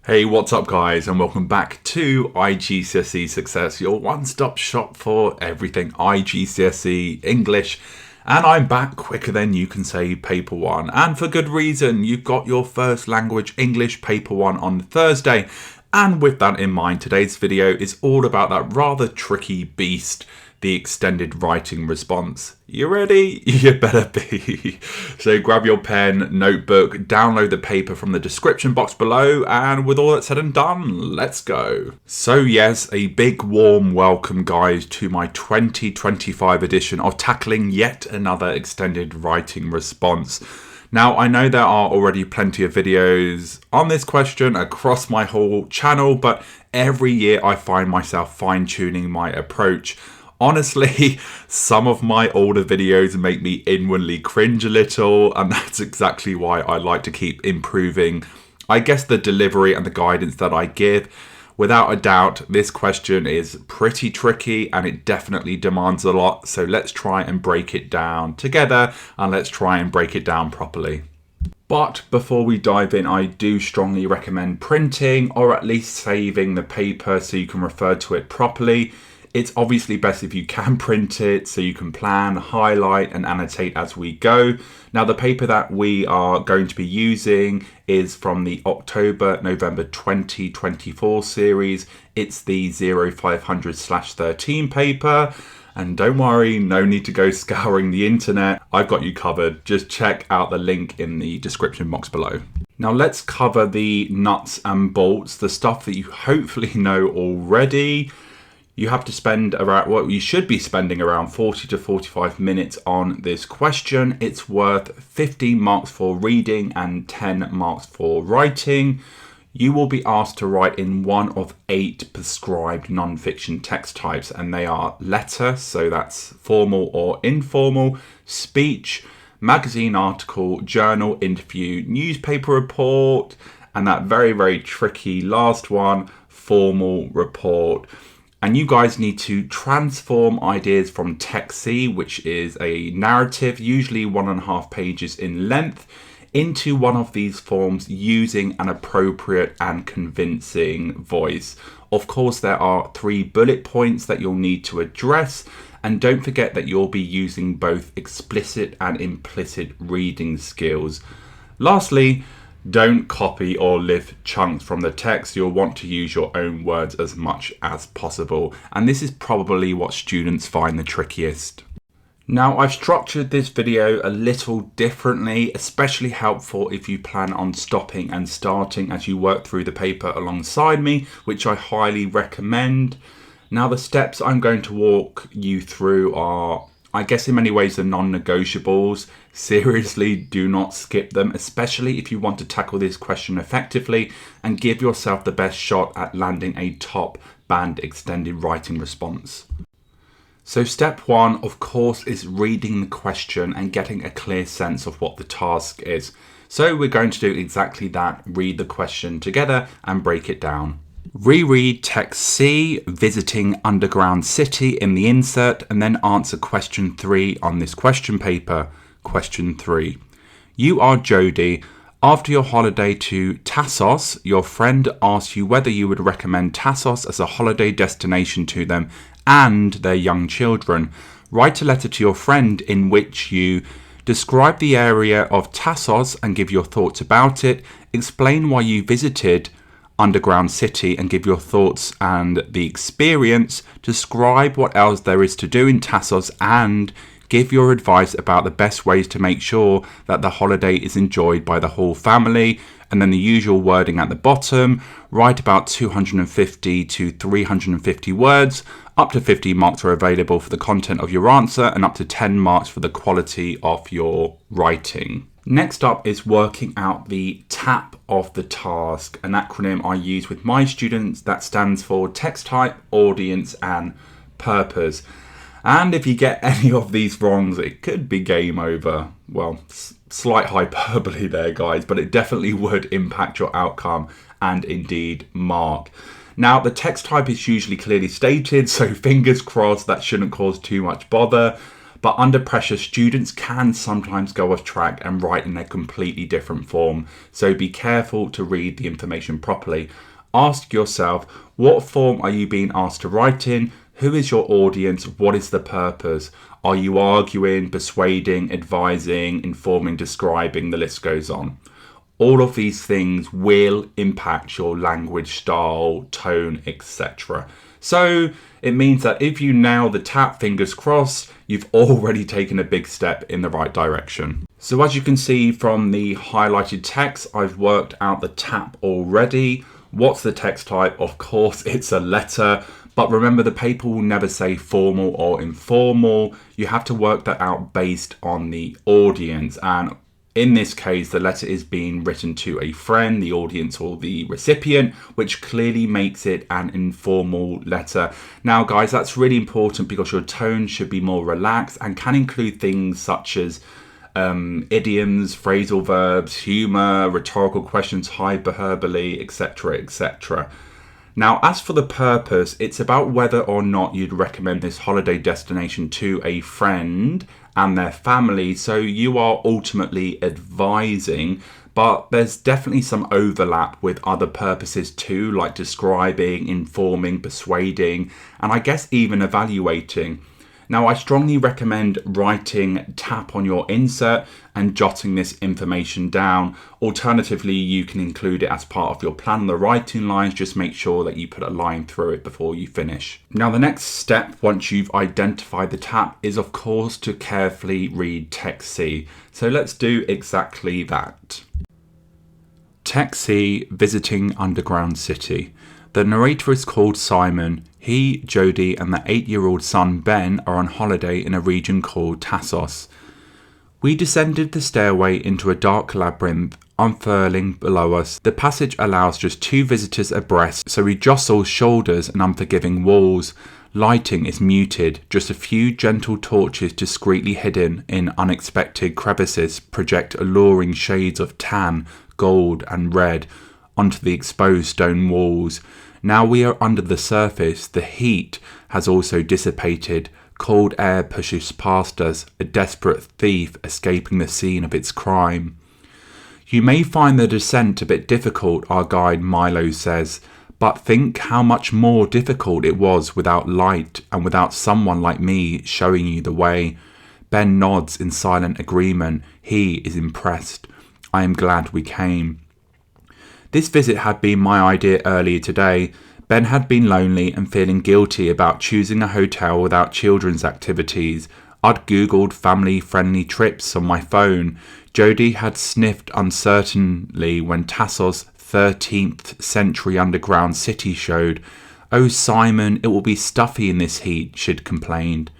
Hey, what's up guys, and welcome back to IGCSE Success, your one-stop shop for everything IGCSE English. And I'm back quicker than you can say paper one, and for good reason. You've got your first language English paper one on Thursday. And with that in mind, today's video is all about that rather tricky beast, the extended writing response. You ready? You better be. So grab your pen, notebook, download the paper from the description box below, and with all that said and done, let's go. So yes, a big warm welcome guys to my 2025 edition of tackling yet another extended writing response. Now, I know there are already plenty of videos on this question across my whole channel, but every year I find myself fine-tuning my approach. Honestly, some of my older videos make me inwardly cringe a little, and that's exactly why I like to keep improving, I guess, the delivery and the guidance that I give. Without a doubt, this question is pretty tricky and it definitely demands a lot. So let's try and break it down together, and let's try and break it down properly. But before we dive in, I do strongly recommend printing or at least saving the paper so you can refer to it properly. It's obviously best if you can print it so you can plan, highlight and annotate as we go. Now the paper that we are going to be using is from the October-November 2024 series. It's the 0500/13 paper. And don't worry, no need to go scouring the internet. I've got you covered. Just check out the link in the description box below. Now let's cover the nuts and bolts, the stuff that you hopefully know already. You have to spend around, well, you should be spending around 40 to 45 minutes on this question. It's worth 15 marks for reading and 10 marks for writing. You will be asked to write in one of 8 prescribed non-fiction text types, and they are letter, so that's formal or informal, speech, magazine article, journal, interview, newspaper report, and that very, very tricky last one, formal report. And you guys need to transform ideas from text C, which is a narrative, usually 1.5 pages in length, into one of these forms using an appropriate and convincing voice. Of course, there are 3 bullet points that you'll need to address. And don't forget that you'll be using both explicit and implicit reading skills. Lastly, don't copy or lift chunks from the text. You'll want to use your own words as much as possible. And this is probably what students find the trickiest. Now, I've structured this video a little differently, especially helpful if you plan on stopping and starting as you work through the paper alongside me, which I highly recommend. Now, the steps I'm going to walk you through are, I guess, in many ways, the non-negotiables. Seriously, do not skip them, especially if you want to tackle this question effectively and give yourself the best shot at landing a top band extended writing response. So step 1, of course, is reading the question and getting a clear sense of what the task is. So we're going to do exactly that, read the question together and break it down. Reread text C, visiting underground city in the insert, and then answer question 3 on this question paper. Question 3. You are Jody. After your holiday to Tassos, your friend asked you whether you would recommend Tassos as a holiday destination to them and their young children. Write a letter to your friend in which you describe the area of Tassos and give your thoughts about it. Explain why you visited underground city and give your thoughts and the experience. Describe what else there is to do in Tassos and give your advice about the best ways to make sure that the holiday is enjoyed by the whole family. And then the usual wording at the bottom. Write about 250 to 350 words. Up to 50 marks are available for the content of your answer and up to 10 marks for the quality of your writing. Next up is working out the TAP of the task, an acronym I use with my students that stands for text type, audience and purpose. And if you get any of these wrongs, it could be game over. Well, slight hyperbole there, guys, but it definitely would impact your outcome and indeed mark. Now, the text type is usually clearly stated, so fingers crossed that shouldn't cause too much bother. But under pressure, students can sometimes go off track and write in a completely different form. So be careful to read the information properly. Ask yourself, what form are you being asked to write in? Who is your audience? What is the purpose? Are you arguing, persuading, advising, informing, describing? The list goes on. All of these things will impact your language style, tone, etc. So it means that if you nail the tap, fingers crossed, you've already taken a big step in the right direction. So as you can see from the highlighted text, I've worked out the tap already. What's the text type? Of course, it's a letter. But remember, the paper will never say formal or informal. You have to work that out based on the audience. And in this case, the letter is being written to a friend, the audience, or the recipient, which clearly makes it an informal letter. Now, guys, that's really important because your tone should be more relaxed and can include things such as idioms, phrasal verbs, humor, rhetorical questions, hyperbole, etc., etc. Now, as for the purpose, it's about whether or not you'd recommend this holiday destination to a friend and their family. So you are ultimately advising, but there's definitely some overlap with other purposes too, like describing, informing, persuading, and I guess even evaluating. Now, I strongly recommend writing tap on your insert and jotting this information down. Alternatively, you can include it as part of your plan on the writing lines. Just make sure that you put a line through it before you finish. Now, the next step, once you've identified the tap, is of course to carefully read Text C. So let's do exactly that. Text C, visiting underground city. The narrator is called Simon. He, Jody, and the 8-year-old son Ben are on holiday in a region called Tassos. We descended the stairway into a dark labyrinth unfurling below us. The passage allows just 2 visitors abreast, so we jostle shoulders and unforgiving walls. Lighting is muted, just a few gentle torches discreetly hidden in unexpected crevices project alluring shades of tan, gold and red onto the exposed stone walls. Now we are under the surface, the heat has also dissipated. Cold air pushes past us, a desperate thief escaping the scene of its crime. You may find the descent a bit difficult, our guide Milo says, but think how much more difficult it was without light and without someone like me showing you the way. Ben nods in silent agreement. He is impressed. I am glad we came. This visit had been my idea earlier today. Ben had been lonely and feeling guilty about choosing a hotel without children's activities. I'd googled family-friendly trips on my phone. Jody had sniffed uncertainly when Tassos' 13th century underground city showed. "Oh, Simon, it will be stuffy in this heat," she'd complained.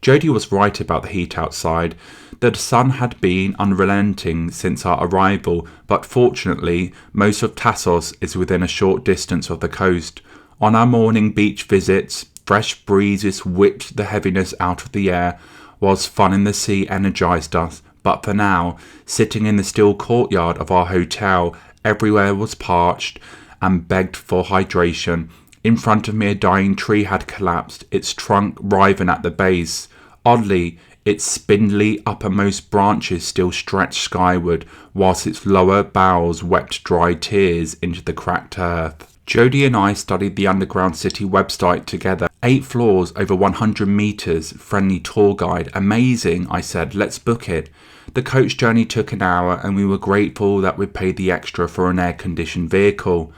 Jody was right about the heat outside. The sun had been unrelenting since our arrival, but fortunately, most of Tassos is within a short distance of the coast. On our morning beach visits, fresh breezes whipped the heaviness out of the air, whilst fun in the sea energized us. But for now, sitting in the still courtyard of our hotel, everywhere was parched and begged for hydration. In front of me, a dying tree had collapsed, its trunk riven at the base. Oddly, its spindly uppermost branches still stretched skyward, whilst its lower boughs wept dry tears into the cracked earth. Jody and I studied the underground city website together. 8 floors, over 100 metres, friendly tour guide. Amazing, I said, let's book it. The coach journey took an hour and we were grateful that we paid the extra for an air-conditioned vehicle.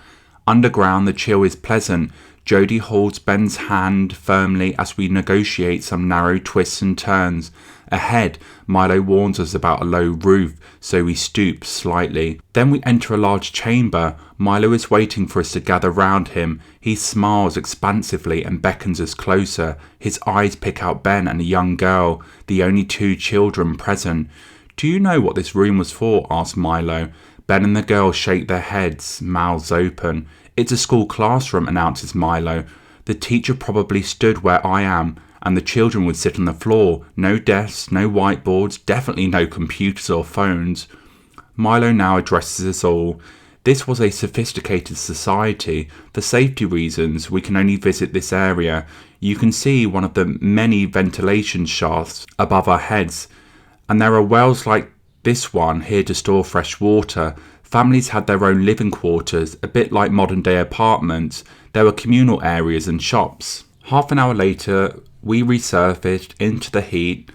Underground, the chill is pleasant. Jody holds Ben's hand firmly as we negotiate some narrow twists and turns. Ahead, Milo warns us about a low roof, so we stoop slightly. Then we enter a large chamber. Milo is waiting for us to gather round him. He smiles expansively and beckons us closer. His eyes pick out Ben and a young girl, the only 2 children present. "Do you know what this room was for?" asks Milo. Ben and the girl shake their heads, mouths open. "It's a school classroom," announces Milo. "The teacher probably stood where I am, and the children would sit on the floor. No desks, no whiteboards, definitely no computers or phones." Milo now addresses us all. This was a sophisticated society. For safety reasons, we can only visit this area. You can see one of the many ventilation shafts above our heads, and there are wells like this one here to store fresh water. Families had their own living quarters, a bit like modern day apartments. There were communal areas and shops. Half an hour later, we resurfaced into the heat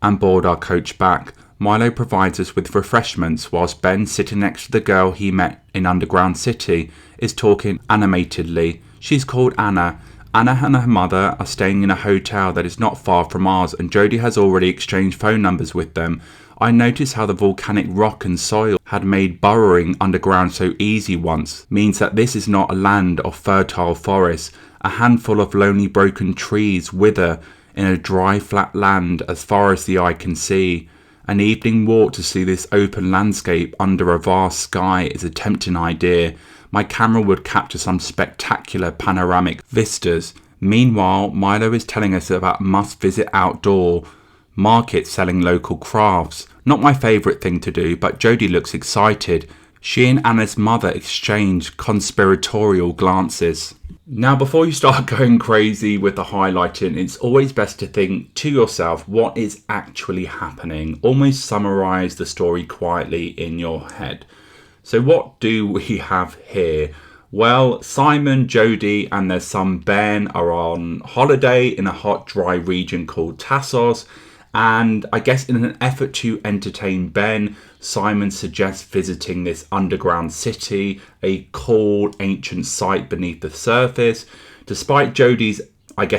and board our coach back. Milo provides us with refreshments whilst Ben, sitting next to the girl he met in Underground City, is talking animatedly. She's called Anna. Anna and her mother are staying in a hotel that is not far from ours, and Jodie has already exchanged phone numbers with them. I noticed how the volcanic rock and soil had made burrowing underground so easy once means that this is not a land of fertile forests. A handful of lonely broken trees wither in a dry flat land as far as the eye can see. An evening walk to see this open landscape under a vast sky is a tempting idea. My camera would capture some spectacular panoramic vistas. Meanwhile, Milo is telling us about must-visit outdoor markets selling local crafts. Not my favourite thing to do, but Jodie looks excited. She and Anna's mother exchange conspiratorial glances. Now, before you start going crazy with the highlighting, it's always best to think to yourself what is actually happening. Almost summarise the story quietly in your head. So what do we have here? Well, Simon, Jodie and their son Ben are on holiday in a hot, dry region called Tassos. And I guess in an effort to entertain Ben, Simon suggests visiting this underground city, a cool ancient site beneath the surface. Despite Jodie's,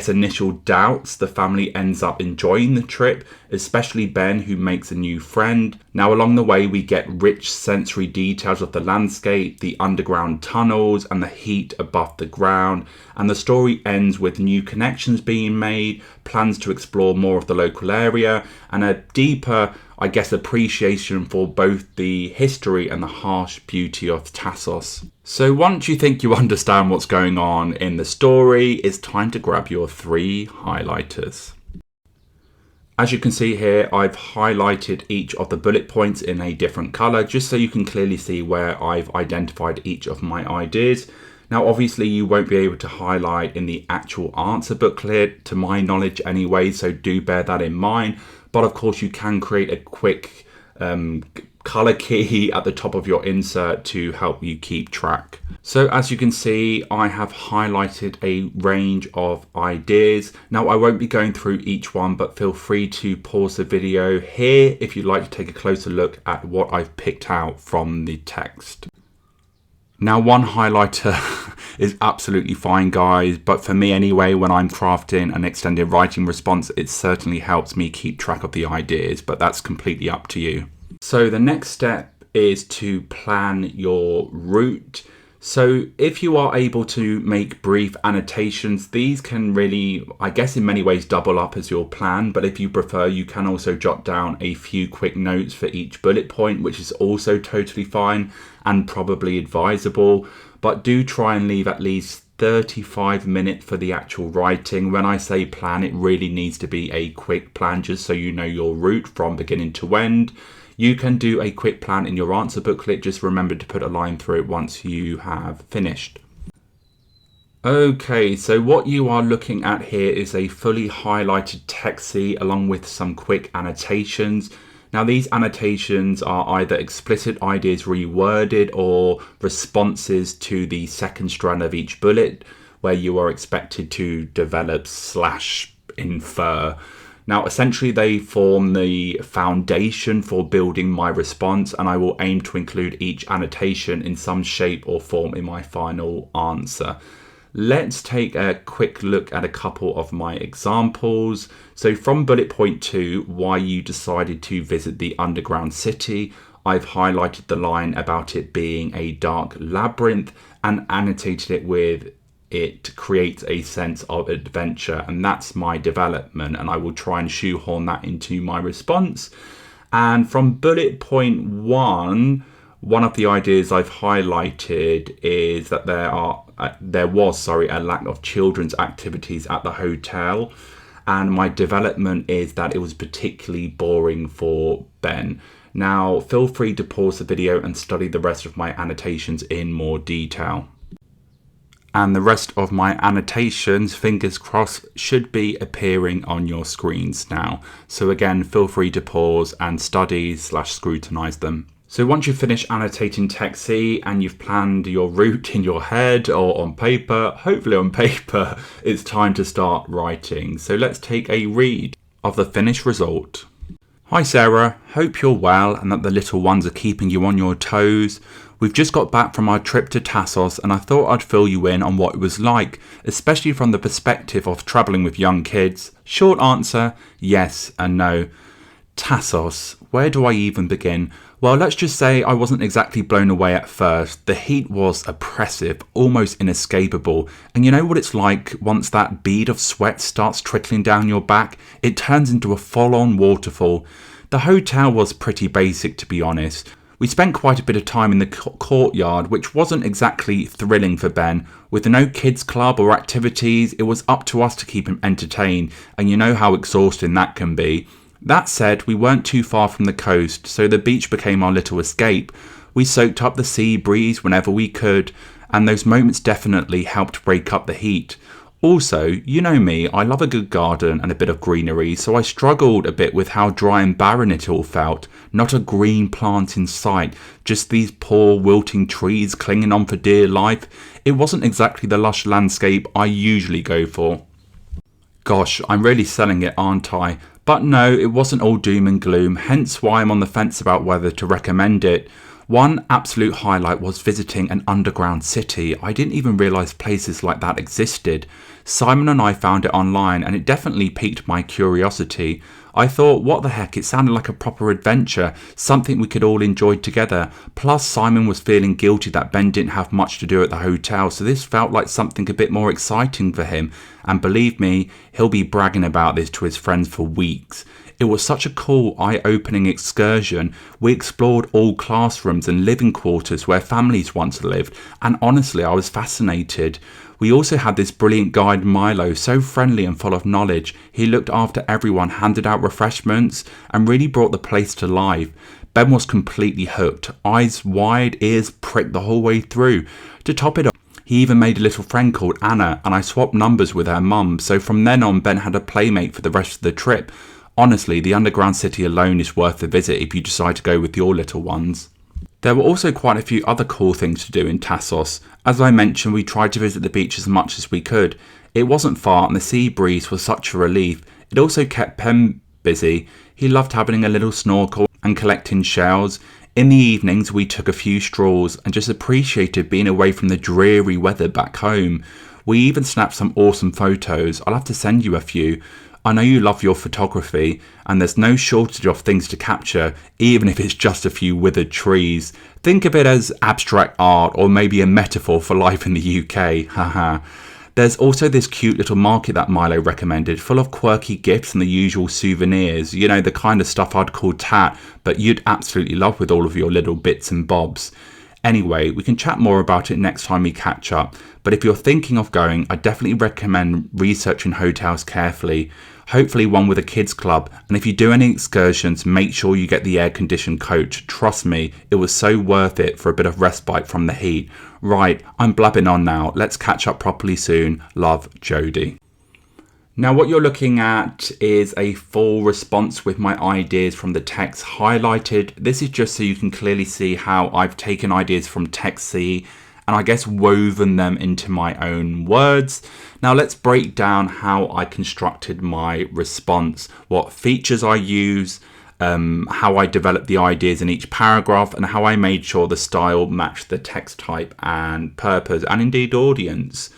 initial doubts, the family ends up enjoying the trip, especially Ben, who makes a new friend. Now, along the way, we get rich sensory details of the landscape, the underground tunnels, and the heat above the ground. And the story ends with new connections being made, plans to explore more of the local area, and a deeper, appreciation for both the history and the harsh beauty of Tassos. So once you think you understand what's going on in the story, it's time to grab your 3 highlighters. As you can see here, I've highlighted each of the bullet points in a different colour, just so you can clearly see where I've identified each of my ideas. Now, obviously, you won't be able to highlight in the actual answer booklet, to my knowledge anyway, so do bear that in mind. But of course, you can create a quick colour key at the top of your insert to help you keep track. So as you can see, I have highlighted a range of ideas. Now, I won't be going through each one, but feel free to pause the video here if you'd like to take a closer look at what I've picked out from the text. Now, one highlighter is absolutely fine, guys, but for me anyway, when I'm crafting an extended writing response, it certainly helps me keep track of the ideas, but that's completely up to you. So the next step is to plan your route. So if you are able to make brief annotations, these can really, in many ways double up as your plan. But if you prefer, you can also jot down a few quick notes for each bullet point, which is also totally fine and probably advisable. But do try and leave at least 35 minutes for the actual writing. When I say plan, it really needs to be a quick plan, just so you know your route from beginning to end. You can do a quick plan in your answer booklet. Just remember to put a line through it once you have finished. Okay, so what you are looking at here is a fully highlighted text along with some quick annotations. Now, these annotations are either explicit ideas reworded or responses to the second strand of each bullet, where you are expected to develop / infer. Now, essentially, they form the foundation for building my response, and I will aim to include each annotation in some shape or form in my final answer. Let's take a quick look at a couple of my examples. So from bullet point 2, why you decided to visit the underground city, I've highlighted the line about it being a dark labyrinth and annotated it with it creates a sense of adventure, and that's my development, and I will try and shoehorn that into my response. And from bullet point 1, one of the ideas I've highlighted is that there was a lack of children's activities at the hotel, and my development is that it was particularly boring for Ben. Now, feel free to pause the video and study the rest of my annotations in more detail. And the rest of my annotations, fingers crossed, should be appearing on your screens now. So again, feel free to pause and study/scrutinize them. So once you've finished annotating Text C and you've planned your route in your head or on paper, hopefully on paper, it's time to start writing. So let's take a read of the finished result. Hi Sarah, hope you're well and that the little ones are keeping you on your toes. We've just got back from our trip to Tassos and I thought I'd fill you in on what it was like, especially from the perspective of travelling with young kids. Short answer, yes and no. Tassos, where do I even begin? Well, let's just say I wasn't exactly blown away at first. The heat was oppressive, almost inescapable. And you know what it's like once that bead of sweat starts trickling down your back? It turns into a full-on waterfall. The hotel was pretty basic, to be honest. We spent quite a bit of time in the courtyard, which wasn't exactly thrilling for Ben. With no kids club or activities, it was up to us to keep him entertained, and you know how exhausting that can be. That said, we weren't too far from the coast, so the beach became our little escape. We soaked up the sea breeze whenever we could, and those moments definitely helped break up the heat. Also, you know me, I love a good garden and a bit of greenery, so I struggled a bit with how dry and barren it all felt. Not a green plant in sight, just these poor wilting trees clinging on for dear life. It wasn't exactly the lush landscape I usually go for. Gosh, I'm really selling it, aren't I? But no, it wasn't all doom and gloom, hence why I'm on the fence about whether to recommend it. One absolute highlight was visiting an underground city. I didn't even realise places like that existed. Simon and I found it online and it definitely piqued my curiosity. I thought, what the heck, it sounded like a proper adventure, something we could all enjoy together. Plus Simon was feeling guilty that Ben didn't have much to do at the hotel, so this felt like something a bit more exciting for him. And believe me, he'll be bragging about this to his friends for weeks. It was such a cool, eye-opening excursion. We explored all classrooms and living quarters where families once lived, and honestly, I was fascinated. We also had this brilliant guide Milo, so friendly and full of knowledge. He looked after everyone, handed out refreshments, and really brought the place to life. Ben was completely hooked, eyes wide, ears pricked the whole way through. To top it off, he even made a little friend called Anna, and I swapped numbers with her mum, so from then on Ben had a playmate for the rest of the trip. Honestly, the underground city alone is worth the visit if you decide to go with your little ones. There were also quite a few other cool things to do in Tassos. As I mentioned, we tried to visit the beach as much as we could. It wasn't far and the sea breeze was such a relief. It also kept Pem busy. He loved having a little snorkel and collecting shells. In the evenings we took a few strolls and just appreciated being away from the dreary weather back home. We even snapped some awesome photos. I'll have to send you a few. I know you love your photography and there's no shortage of things to capture, even if it's just a few withered trees. Think of it as abstract art or maybe a metaphor for life in the UK, haha. There's also this cute little market that Milo recommended, full of quirky gifts and the usual souvenirs, you know, the kind of stuff I'd call tat, but you'd absolutely love with all of your little bits and bobs. Anyway, we can chat more about it next time we catch up, but if you're thinking of going, I definitely recommend researching hotels carefully. Hopefully one with a kids club, and if you do any excursions, make sure you get the air-conditioned coach. Trust me, it was so worth it for a bit of respite from the heat. Right, I'm blabbing on now. Let's catch up properly soon. Love, Jodie. Now what you're looking at is a full response with my ideas from the text highlighted. This is just so you can clearly see how I've taken ideas from Text C and I guess woven them into my own words. Now let's break down how I constructed my response, what features I use, how I developed the ideas in each paragraph, and how I made sure the style matched the text type and purpose and indeed audience.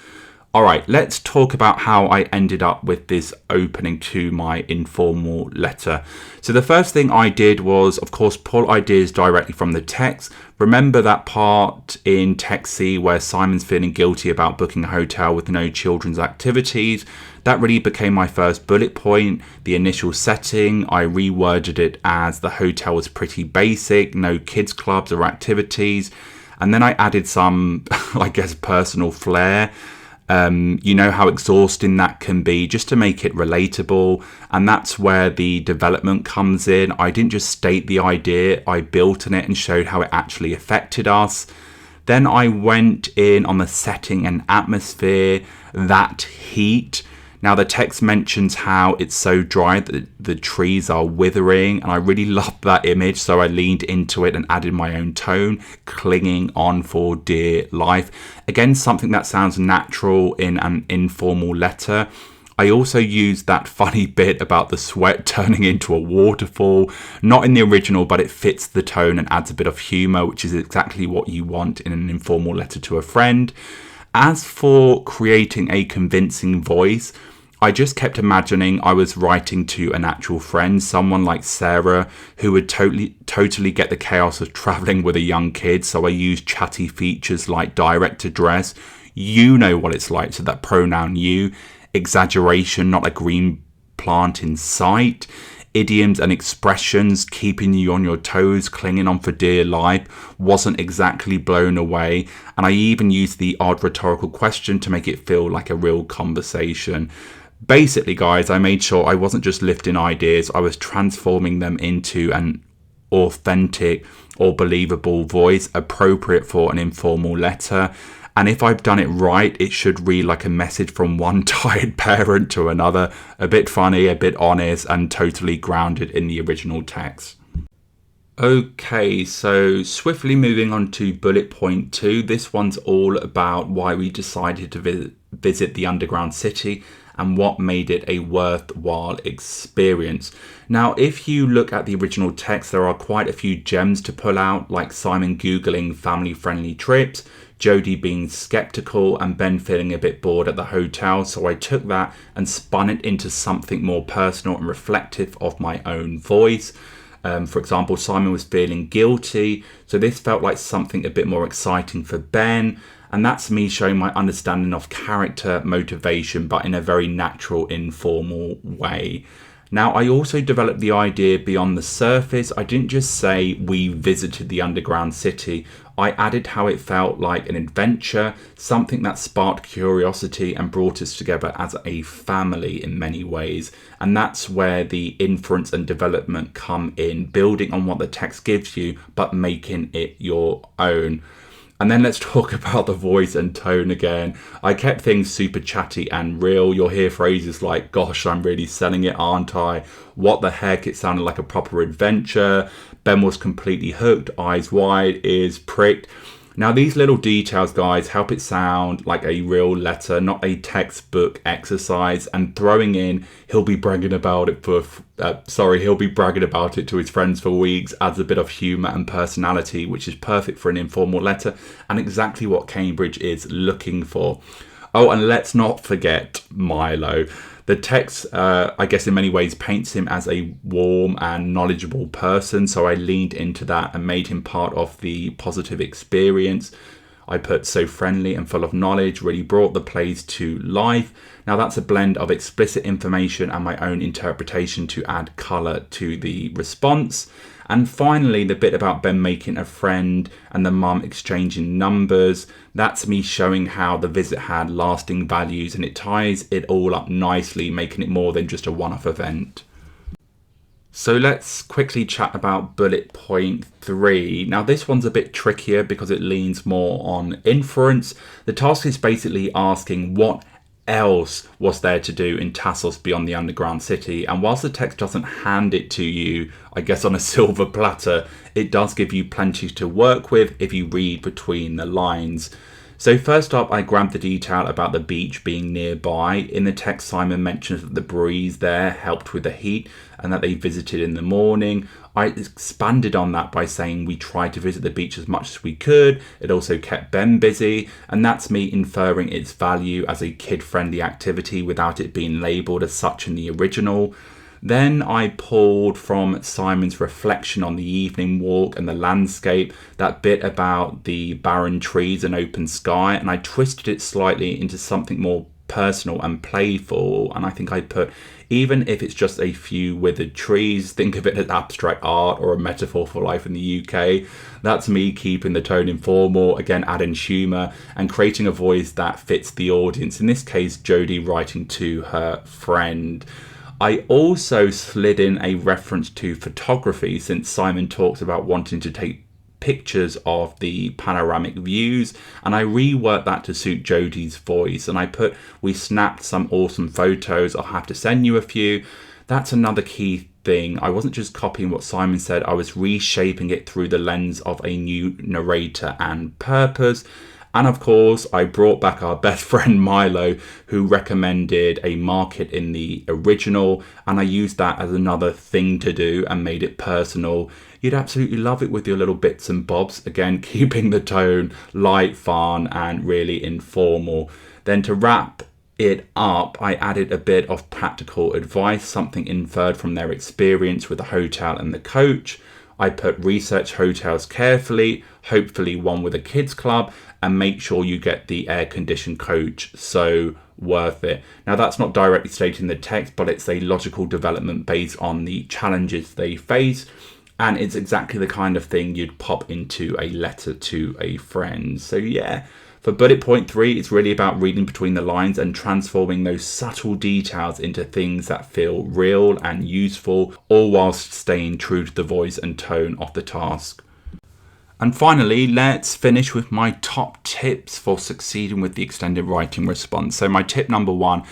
Alright, let's talk about how I ended up with this opening to my informal letter. So the first thing I did was, of course, pull ideas directly from the text. Remember that part in Text C where Simon's feeling guilty about booking a hotel with no children's activities? That really became my first bullet point. The initial setting, I reworded it as the hotel was pretty basic, no kids clubs or activities. And then I added some, I guess, personal flair. You know how exhausting that can be, just to make it relatable. And that's where the development comes in. I didn't just state the idea, I built on it and showed how it actually affected us. Then I went in on the setting and atmosphere, that heat. Now the text mentions how it's so dry that the trees are withering, and I really loved that image, so I leaned into it and added my own tone, clinging on for dear life. Again, something that sounds natural in an informal letter. I also used that funny bit about the sweat turning into a waterfall, not in the original, but it fits the tone and adds a bit of humour, which is exactly what you want in an informal letter to a friend. As for creating a convincing voice, I just kept imagining I was writing to an actual friend, someone like Sarah, who would totally get the chaos of travelling with a young kid. So I used chatty features like direct address. You know what it's like, so that pronoun you. Exaggeration, not a green plant in sight. Idioms and expressions, keeping you on your toes, clinging on for dear life, wasn't exactly blown away. And I even used the odd rhetorical question to make it feel like a real conversation. Basically, guys, I made sure I wasn't just lifting ideas, I was transforming them into an authentic or believable voice appropriate for an informal letter. And if I've done it right, it should read like a message from one tired parent to another, a bit funny, a bit honest, and totally grounded in the original text. Okay, so swiftly moving on to bullet point 2. This one's all about why we decided to visit the underground city and what made it a worthwhile experience. Now, if you look at the original text, there are quite a few gems to pull out, like Simon Googling family-friendly trips, Jodie being skeptical, and Ben feeling a bit bored at the hotel. So I took that and spun it into something more personal and reflective of my own voice. For example, Simon was feeling guilty, so this felt like something a bit more exciting for Ben. And that's me showing my understanding of character motivation, but in a very natural, informal way. Now, I also developed the idea beyond the surface. I didn't just say we visited the underground city. I added how it felt like an adventure, something that sparked curiosity and brought us together as a family in many ways. And that's where the inference and development come in, building on what the text gives you, but making it your own. And then let's talk about the voice and tone again. I kept things super chatty and real. You'll hear phrases like, gosh, I'm really selling it, aren't I? What the heck? It sounded like a proper adventure. Ben was completely hooked, eyes wide, ears pricked. Now, these little details, guys, help it sound like a real letter, not a textbook exercise. And throwing in, he'll be bragging about it to his friends for weeks, adds a bit of humour and personality, which is perfect for an informal letter and exactly what Cambridge is looking for. Oh, and let's not forget Milo. The text, I guess in many ways, paints him as a warm and knowledgeable person. So I leaned into that and made him part of the positive experience. I put so friendly and full of knowledge, really brought the plays to life. Now that's a blend of explicit information and my own interpretation to add colour to the response. And finally, the bit about Ben making a friend and the mum exchanging numbers. That's me showing how the visit had lasting values, and it ties it all up nicely, making it more than just a one-off event. So let's quickly chat about bullet point 3. Now this one's a bit trickier because it leans more on inference. The task is basically asking what else was there to do in Tassos beyond the underground city, and whilst the text doesn't hand it to you, I guess, on a silver platter, it does give you plenty to work with if you read between the lines. So first up, I grabbed the detail about the beach being nearby. In the text, Simon mentions that the breeze there helped with the heat and that they visited in the morning. I expanded on that by saying we tried to visit the beach as much as we could. It also kept Ben busy, and that's me inferring its value as a kid-friendly activity without it being labelled as such in the original. Then I pulled from Simon's reflection on the evening walk and the landscape, that bit about the barren trees and open sky, and I twisted it slightly into something more personal and playful. And I think I put, even if it's just a few withered trees, think of it as abstract art or a metaphor for life in the UK. That's me keeping the tone informal, again adding humour and creating a voice that fits the audience. In this case, Jodie writing to her friend. I also slid in a reference to photography, since Simon talks about wanting to take pictures of the panoramic views, and I reworked that to suit Jodie's voice, and I put, we snapped some awesome photos, I'll have to send you a few. That's another key thing. I wasn't just copying what Simon said, I was reshaping it through the lens of a new narrator and purpose. And of course, I brought back our best friend Milo, who recommended a market in the original, and I used that as another thing to do and made it personal. You'd absolutely love it with your little bits and bobs, again keeping the tone light, fun and really informal. Then to wrap it up, I added a bit of practical advice, something inferred from their experience with the hotel and the coach. I put, research hotels carefully, hopefully one with a kids club, and make sure you get the air-conditioned coach, so worth it. Now that's not directly stated in the text, but it's a logical development based on the challenges they face, and it's exactly the kind of thing you'd pop into a letter to a friend. So yeah, for bullet point 3, it's really about reading between the lines and transforming those subtle details into things that feel real and useful, all whilst staying true to the voice and tone of the task. And finally, let's finish with my top tips for succeeding with the extended writing response. So my tip number 1,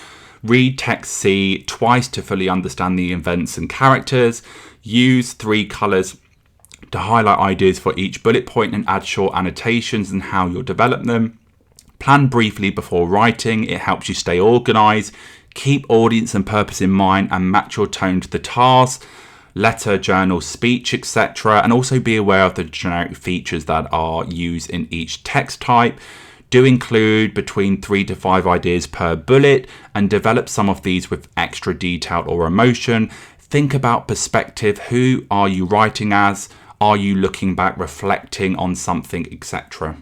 read text C twice to fully understand the events and characters. Use 3 colours to highlight ideas for each bullet point and add short annotations and how you'll develop them. Plan briefly before writing. It helps you stay organised. Keep audience and purpose in mind and match your tone to the task. Letter, journal, speech, etc. And also be aware of the generic features that are used in each text type. Do include between 3 to 5 ideas per bullet and develop some of these with extra detail or emotion. Think about perspective. Who are you writing as? Are you looking back, reflecting on something, etc.?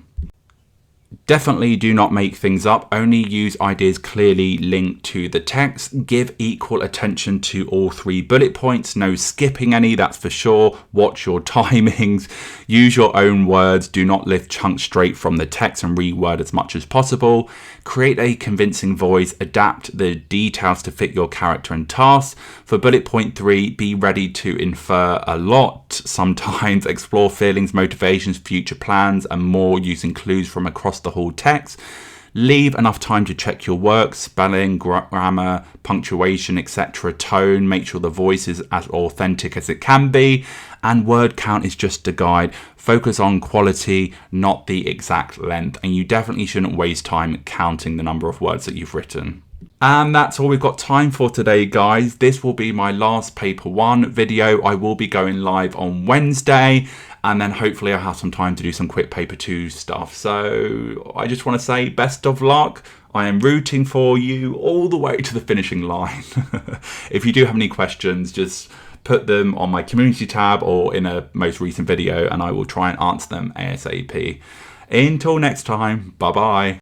Definitely do not make things up, only use ideas clearly linked to the text. Give equal attention to all 3 bullet points, no skipping any, that's for sure. Watch your timings, use your own words, do not lift chunks straight from the text and reword as much as possible. Create a convincing voice, adapt the details to fit your character and task. For bullet point 3, be ready to infer a lot, sometimes explore feelings, motivations, future plans and more using clues from across the whole text. Leave enough time to check your work, spelling, grammar, punctuation, etc. Tone, make sure the voice is as authentic as it can be, and word count is just a guide. Focus on quality, not the exact length, and you definitely shouldn't waste time counting the number of words that you've written. And that's all we've got time for today, guys. This will be my last paper 1 video. I will be going live on Wednesday, and then hopefully I'll have some time to do some quick paper 2 stuff. So I just want to say best of luck. I am rooting for you all the way to the finishing line. If you do have any questions, just put them on my community tab or in a most recent video and I will try and answer them ASAP. Until next time, bye bye.